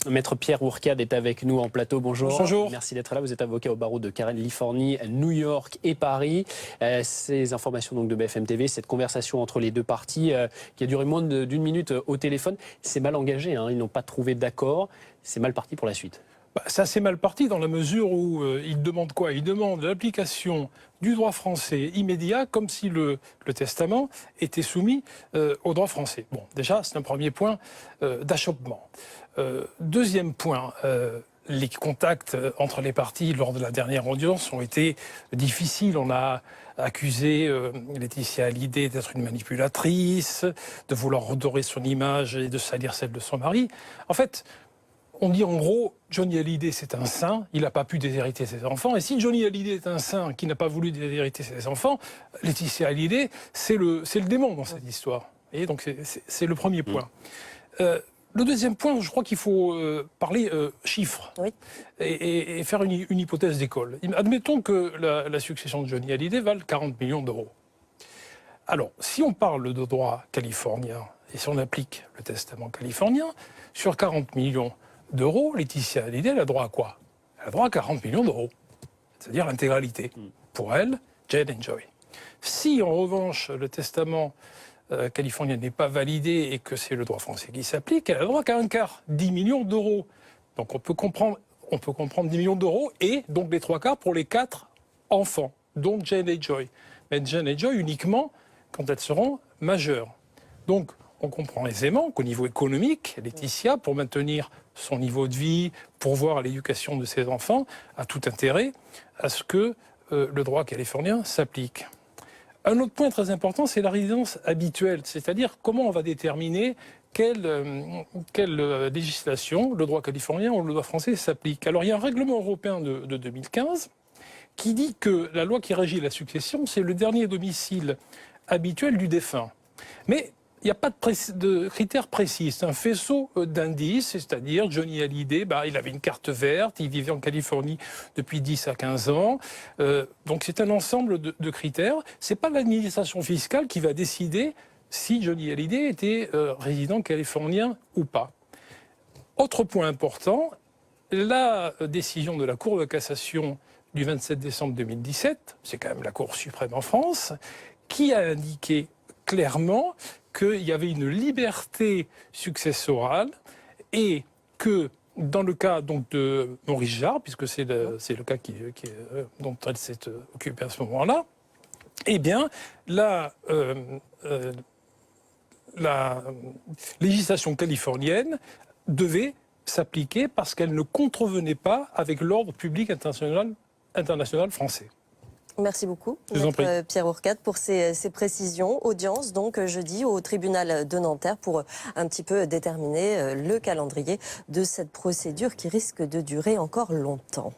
Maître Pierre Ourcade est avec nous en plateau. Bonjour. Bonjour. Merci d'être là. Vous êtes avocat au barreau de Californie, New York et Paris. Ces informations donc de BFM TV, cette conversation entre les deux parties qui a duré moins d'une minute au téléphone, c'est mal engagé. Ils n'ont pas trouvé d'accord. C'est mal parti pour la suite. Ça c'est mal parti dans la mesure où ils demandent quoi? Ils demandent l'application du droit français immédiat, comme si le testament était soumis au droit français. Bon, déjà, c'est un premier point d'achoppement. Deuxième point, les contacts entre les parties lors de la dernière audience ont été difficiles. On a accusé Laetitia Hallyday d'être une manipulatrice, de vouloir redorer son image et de salir celle de son mari. En fait, on dit en gros, Johnny Hallyday c'est un saint, il n'a pas pu déshériter ses enfants. Et si Johnny Hallyday est un saint qui n'a pas voulu déshériter ses enfants, Laetitia Hallyday c'est le démon dans cette histoire. Et donc c'est le premier point. Le deuxième point, je crois qu'il faut parler chiffres et faire une hypothèse d'école. Admettons que la succession de Johnny Hallyday vale 40 millions d'euros. Alors, si on parle de droit californien et si on applique le testament californien, sur 40 millions d'euros, Laetitia Hallyday, elle a droit à quoi? Elle a droit à 40 millions d'euros, c'est-à-dire l'intégralité. Pour elle, Jane et Joy. Si, en revanche, le testament californien n'est pas validé et que c'est le droit français qui s'applique, elle a droit qu'à un quart, 10 millions d'euros. Donc on peut comprendre 10 millions d'euros et donc les 3 quarts pour les 4 enfants, donc Jane et Joy. Mais Jane et Joy uniquement quand elles seront majeures. Donc on comprend aisément qu'au niveau économique, Laetitia, pour maintenir son niveau de vie, pourvoir à l'éducation de ses enfants, a tout intérêt à ce que le droit californien s'applique. Un autre point très important, c'est la résidence habituelle, c'est-à-dire comment on va déterminer quelle législation, le droit californien ou le droit français s'applique. Alors il y a un règlement européen de 2015 qui dit que la loi qui régit la succession, c'est le dernier domicile habituel du défunt. Mais il n'y a pas de critères précis, c'est un faisceau d'indices, c'est-à-dire Johnny Hallyday, il avait une carte verte, il vivait en Californie depuis 10 à 15 ans, donc c'est un ensemble de critères. Ce n'est pas l'administration fiscale qui va décider si Johnny Hallyday était résident californien ou pas. Autre point important, la décision de la Cour de cassation du 27 décembre 2017, c'est quand même la Cour suprême en France, qui a indiqué clairement qu'il y avait une liberté successorale et que dans le cas donc, de Maurice Jarre, puisque c'est le cas dont elle s'est occupée à ce moment-là, eh bien la législation californienne devait s'appliquer parce qu'elle ne contrevenait pas avec l'ordre public international français. Merci beaucoup, Maître Pierre Ourcade, pour ces précisions. Audience, donc, jeudi, au tribunal de Nanterre pour un petit peu déterminer le calendrier de cette procédure qui risque de durer encore longtemps.